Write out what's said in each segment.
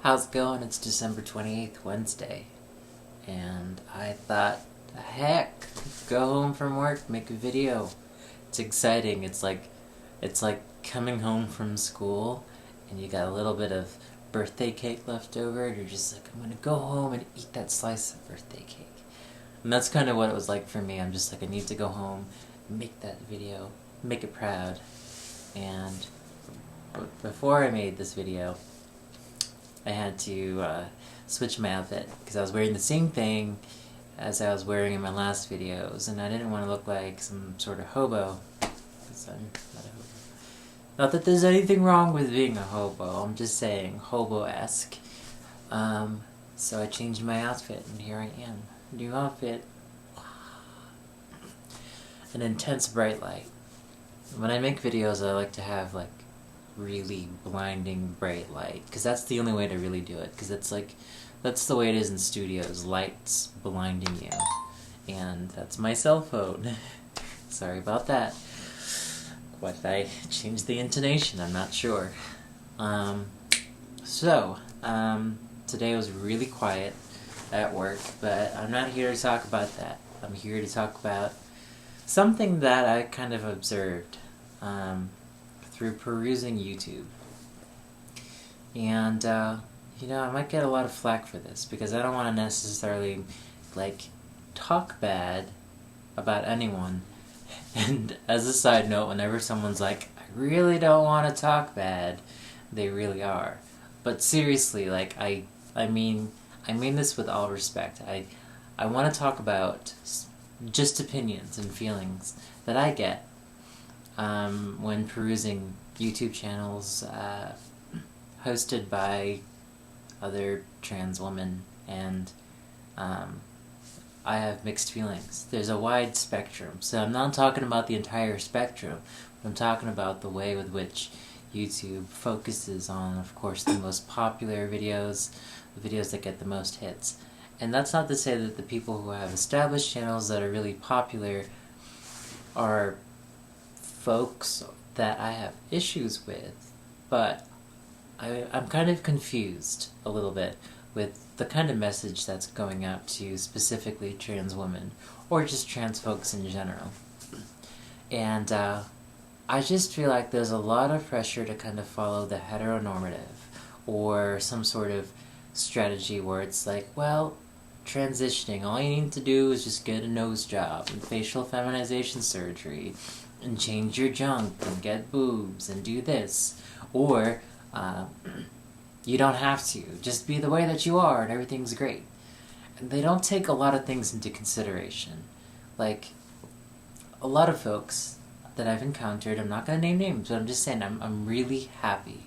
How's it going? It's December 28th, Wednesday, and I thought, heck, go home from work, make a video. It's exciting. It's like coming home from school, and you got a little bit of birthday cake left over, and you're just like, I'm gonna go home and eat that slice of birthday cake. And that's kind of what it was like for me. I'm just like, I need to go home, make that video, make it proud. And before I made this video, I had to switch my outfit because I was wearing the same thing as I was wearing in my last videos, and I didn't want to look like some sort of hobo, because I'm not a hobo. Not that there's anything wrong with being a hobo, I'm just saying hobo-esque. So I changed my outfit, and here I am. New outfit. An intense bright light. When I make videos, I like to have like really blinding bright light, because that's the only way to really do it, because that's the way it is in studios, lights blinding you, and that's my cell phone. Sorry about that. What, I changed the intonation? I'm not sure. Today was really quiet at work, but I'm not here to talk about that. I'm here to talk about something that I kind of observed through perusing YouTube. And, I might get a lot of flack for this, because I don't want to necessarily, talk bad about anyone. And as a side note, whenever someone's like, I really don't want to talk bad, they really are. But seriously, I mean this with all respect. I want to talk about just opinions and feelings that I get when perusing YouTube channels hosted by other trans women, and I have mixed feelings. There's a wide spectrum, so I'm not talking about the entire spectrum, but I'm talking about the way with which YouTube focuses on, of course, the most popular videos, the videos that get the most hits. And that's not to say that the people who have established channels that are really popular are folks that I have issues with, but I'm kind of confused a little bit with the kind of message that's going out to specifically trans women, or just trans folks in general. And I just feel like there's a lot of pressure to kind of follow the heteronormative, or some sort of strategy where it's like, well, transitioning, all you need to do is just get a nose job and facial feminization surgery and change your junk and get boobs and do this, or you don't have to, just be the way that you are and everything's great. And they don't take a lot of things into consideration. Like, a lot of folks that I've encountered, I'm not going to name names, but I'm just saying I'm really happy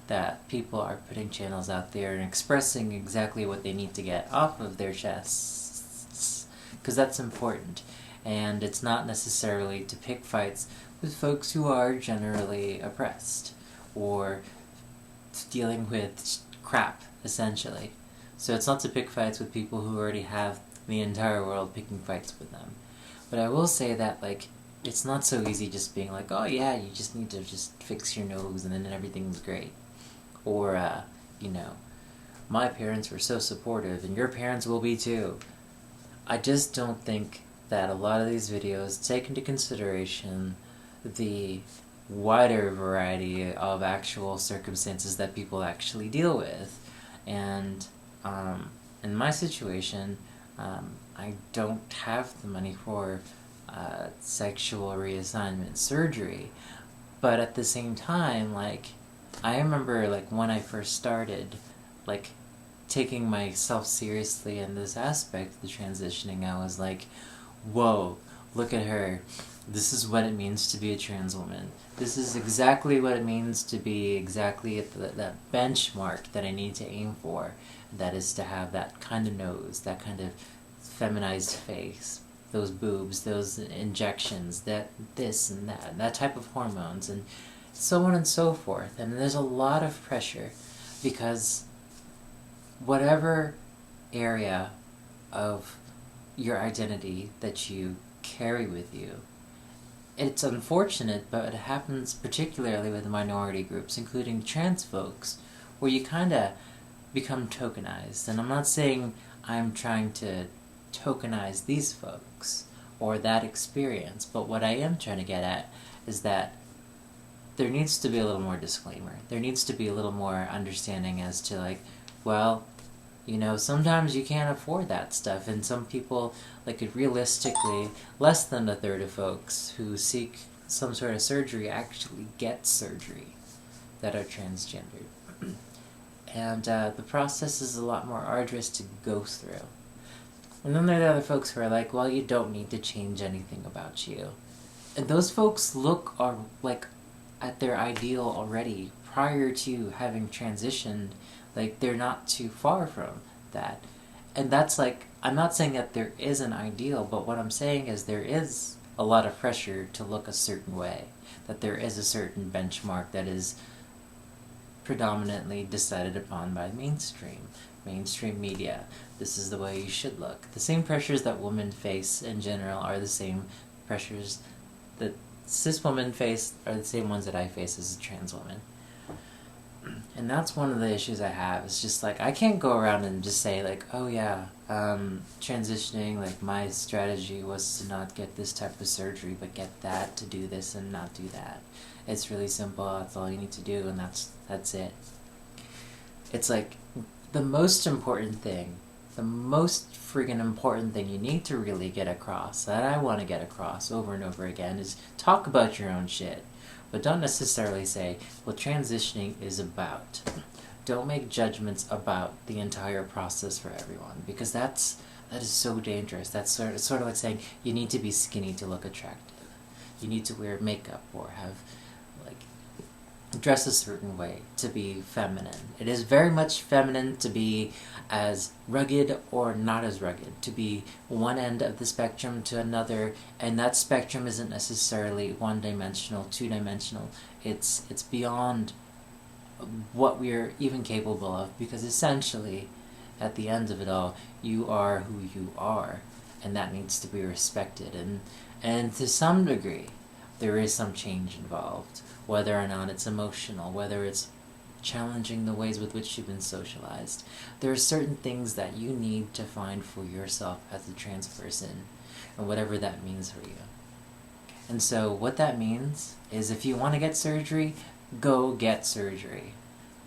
that people are putting channels out there and expressing exactly what they need to get off of their chests, because that's important. And it's not necessarily to pick fights with folks who are generally oppressed, or dealing with crap, essentially. So it's not to pick fights with people who already have the entire world picking fights with them. But I will say that, it's not so easy just being like, oh yeah, you just need to just fix your nose and then everything's great. Or, my parents were so supportive and your parents will be too. I just don't think that a lot of these videos take into consideration the wider variety of actual circumstances that people actually deal with. And in my situation, I don't have the money for sexual reassignment surgery, but at the same time, I remember when I first started taking myself seriously in this aspect of the transitioning, I was like, whoa, look at her. This is what it means to be a trans woman. This is exactly what it means to be exactly at that benchmark that I need to aim for. That is to have that kind of nose, that kind of feminized face, those boobs, those injections, this and that type of hormones, and so on and so forth. And there's a lot of pressure, because whatever area of your identity that you carry with you, it's unfortunate, but it happens particularly with minority groups, including trans folks, where you kind of become tokenized. And I'm not saying I'm trying to tokenize these folks or that experience, but what I am trying to get at is that there needs to be a little more disclaimer. There needs to be a little more understanding as to, like, well, you know, sometimes you can't afford that stuff, and some people, like, realistically, less than a third of folks who seek some sort of surgery actually get surgery that are transgendered. And the process is a lot more arduous to go through. And then there are the other folks who are like, well, you don't need to change anything about you. And those folks are like at their ideal already prior to having transitioned. Like, they're not too far from that. And that's like, I'm not saying that there is an ideal, but what I'm saying is there is a lot of pressure to look a certain way. That there is a certain benchmark that is predominantly decided upon by mainstream media. This is the way you should look. The same pressures that women face in general are the same pressures that cis women face, are the same ones that I face as a trans woman. And that's one of the issues I have. It's just like, I can't go around and just say like, oh yeah, transitioning, like my strategy was to not get this type of surgery, but get that to do this and not do that. It's really simple, that's all you need to do, and that's it. It's like, the most important thing, the most friggin' important thing you need to really get across, that I want to get across over and over again, is talk about your own shit. But don't necessarily say, well, transitioning is about. Don't make judgments about the entire process for everyone, because that is so dangerous. That's sort of like saying you need to be skinny to look attractive. You need to wear makeup or have, like, dress a certain way to be feminine. It is very much feminine to be as rugged or not as rugged, to be one end of the spectrum to another, and that spectrum isn't necessarily one-dimensional, two-dimensional. It's beyond what we're even capable of, because essentially, at the end of it all, you are who you are, and that needs to be respected, and to some degree, there is some change involved, whether or not it's emotional, whether it's challenging the ways with which you've been socialized. There are certain things that you need to find for yourself as a trans person, and whatever that means for you. And so what that means is, if you want to get surgery, go get surgery.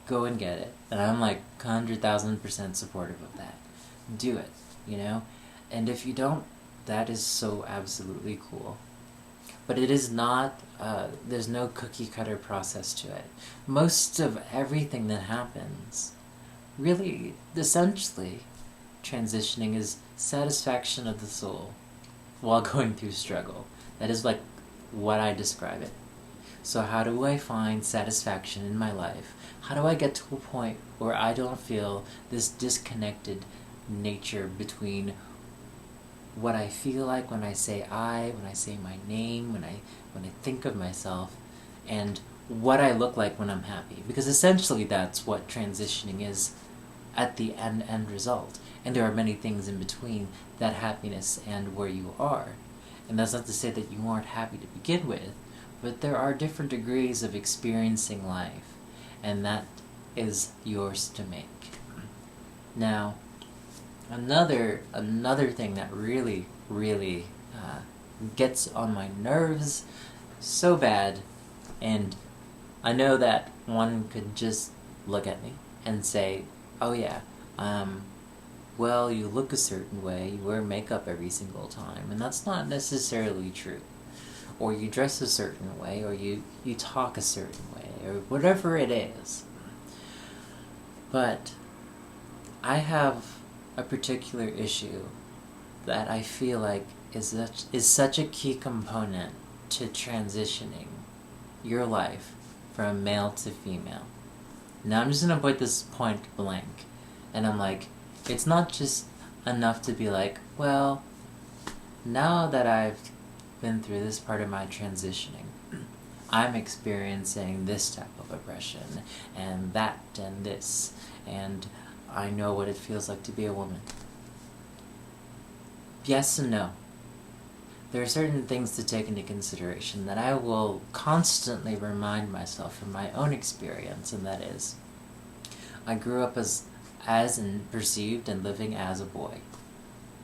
Go and get it. And I'm like 100,000% supportive of that. Do it, you know? And if you don't, that is so absolutely cool. But it is not, there's no cookie cutter process to it. Most of everything that happens, really, essentially, transitioning is satisfaction of the soul while going through struggle. That is like what I describe it. So how do I find satisfaction in my life? How do I get to a point where I don't feel this disconnected nature between what I feel like when I say when I say my name, when I think of myself, and what I look like when I'm happy? Because essentially that's what transitioning is at the end result. And there are many things in between that happiness and where you are. And that's not to say that you aren't happy to begin with, but there are different degrees of experiencing life, and that is yours to make. Now, another thing that really gets on my nerves so bad, and I know that one could just look at me and say, oh yeah, well, you look a certain way, you wear makeup every single time, and that's not necessarily true. Or you dress a certain way, or you talk a certain way, or whatever it is. But I have a particular issue that I feel like is such a key component to transitioning your life from male to female. Now I'm just going to put this point blank, and I'm like, it's not just enough to be like, well, now that I've been through this part of my transitioning, I'm experiencing this type of oppression, and that, and this, and I know what it feels like to be a woman. Yes and no. There are certain things to take into consideration that I will constantly remind myself from my own experience, and that is, I grew up as as and perceived and living as a boy.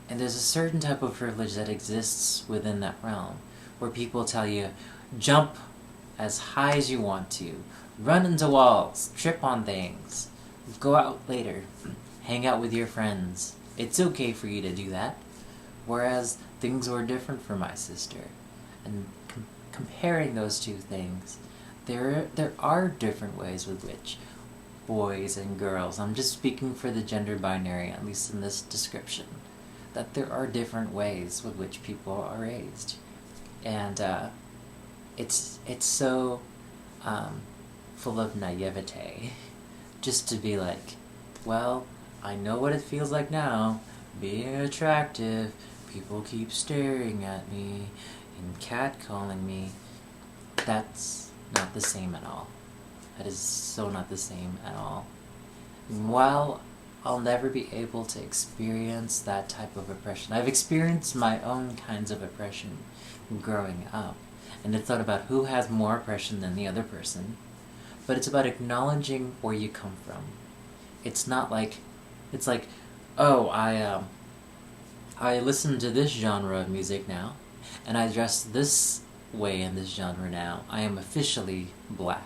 And there's a certain type of privilege that exists within that realm, where people tell you, jump as high as you want to, run into walls, trip on things, go out later, hang out with your friends. It's okay for you to do that. Whereas things were different for my sister. And comparing those two things, there are different ways with which boys and girls, I'm just speaking for the gender binary, at least in this description, that there are different ways with which people are raised. And it's so full of naivete just to be like, well, I know what it feels like now, being attractive, people keep staring at me and catcalling me. That's not the same at all. That is so not the same at all. And while I'll never be able to experience that type of oppression, I've experienced my own kinds of oppression growing up. And it's not about who has more oppression than the other person, but it's about acknowledging where you come from. It's not like, it's like, oh, I listen to this genre of music now, and I dress this way in this genre now. I am officially black.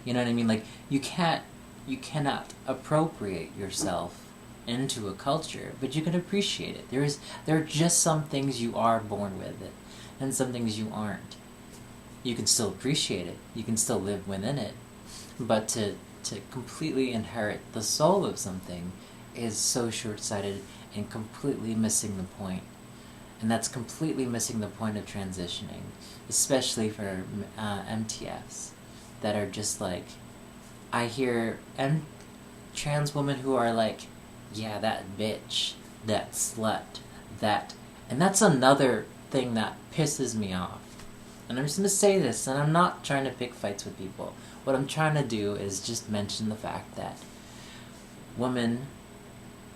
You know what I mean? Like, you cannot appropriate yourself into a culture, but you can appreciate it. There are just some things you are born with it, and some things you aren't. You can still appreciate it. You can still live within it. But to completely inherit the soul of something is so short-sighted and completely missing the point. And that's completely missing the point of transitioning, especially for MTFs that are just like, I hear trans women who are like, yeah, that bitch, that slut, that, and that's another thing that pisses me off. And I'm just going to say this, and I'm not trying to pick fights with people. What I'm trying to do is just mention the fact that women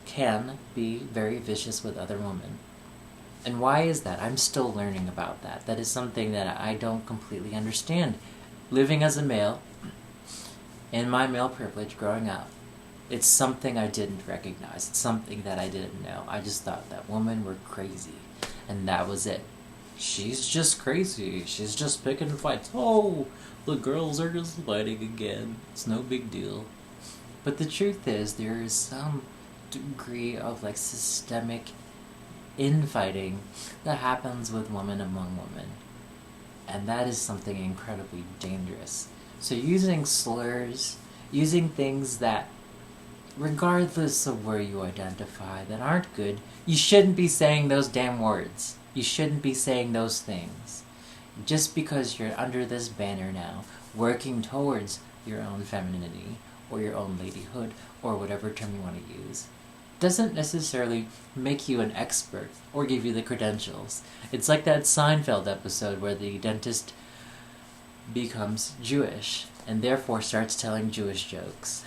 can be very vicious with other women. And why is that? I'm still learning about that. That is something that I don't completely understand. Living as a male, in my male privilege growing up, it's something I didn't recognize. It's something that I didn't know. I just thought that women were crazy, and that was it. She's just crazy. She's just picking fights. Oh, the girls are just fighting again. It's no big deal. But the truth is, there is some degree of like systemic infighting that happens with women among women. And that is something incredibly dangerous. So using slurs, using things that, regardless of where you identify, that aren't good, you shouldn't be saying those damn words. You shouldn't be saying those things. Just because you're under this banner now, working towards your own femininity, or your own ladyhood, or whatever term you want to use, doesn't necessarily make you an expert or give you the credentials. It's like that Seinfeld episode where the dentist becomes Jewish and therefore starts telling Jewish jokes.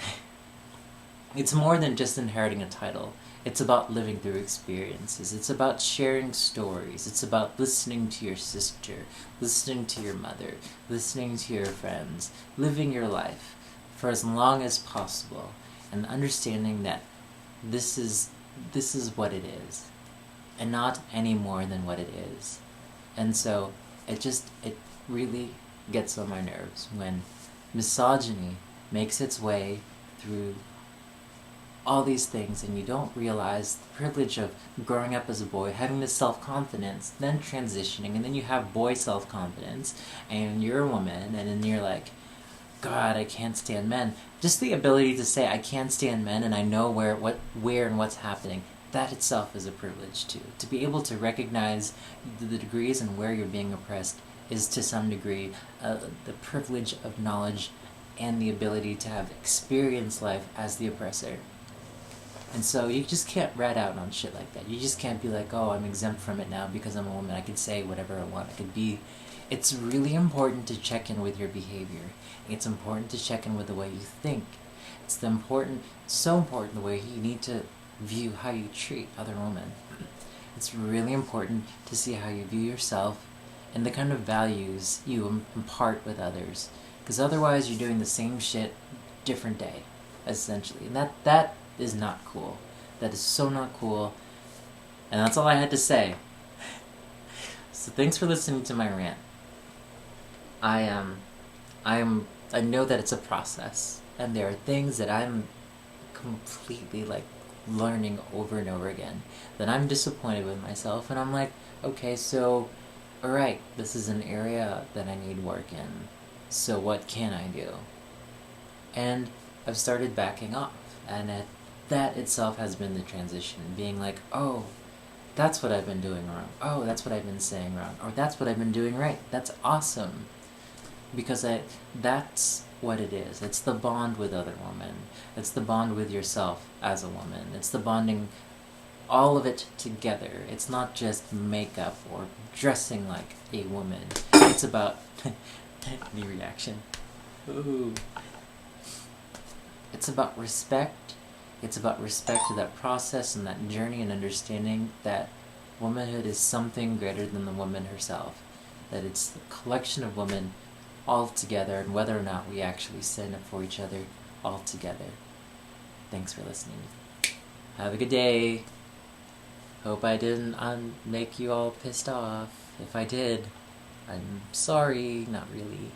It's more than just inheriting a title. It's about living through experiences. It's about sharing stories. It's about listening to your sister, listening to your mother, listening to your friends, living your life for as long as possible, and understanding that this is what it is, and not any more than what it is. And so it really gets on my nerves when misogyny makes its way through all these things, and you don't realize the privilege of growing up as a boy, having this self-confidence, then transitioning, and then you have boy self-confidence, and you're a woman, and then you're like, God, I can't stand men. Just the ability to say, I can't stand men, and I know where and what's happening, that itself is a privilege, too. To be able to recognize the degrees and where you're being oppressed is, to some degree, the privilege of knowledge and the ability to have experienced life as the oppressor. And so you just can't rat out on shit like that. You just can't be like, oh, I'm exempt from it now because I'm a woman. I can say whatever I want. I could be... It's really important to check in with your behavior. It's important to check in with the way you think. It's so important the way you need to view how you treat other women. It's really important to see how you view yourself and the kind of values you impart with others. Because otherwise you're doing the same shit, different day, essentially. And is not cool. That is so not cool. And that's all I had to say. So thanks for listening to my rant. I know that it's a process, and there are things that I'm completely like learning over and over again, that I'm disappointed with myself, and I'm like, okay, so alright, this is an area that I need work in, so what can I do? And I've started backing off, and that itself has been the transition, being like, oh, that's what I've been doing wrong, oh, that's what I've been saying wrong, or that's what I've been doing right, that's awesome. Because that's what it is. It's the bond with other women. It's the bond with yourself as a woman. It's the bonding, all of it together. It's not just makeup or dressing like a woman. It's about the reaction. Ooh. It's about respect. It's about respect to that process and that journey, and understanding that womanhood is something greater than the woman herself. That it's the collection of women all together, and whether or not we actually stand up for each other all together. Thanks for listening. Have a good day. Hope I didn't make you all pissed off. If I did, I'm sorry. Not really.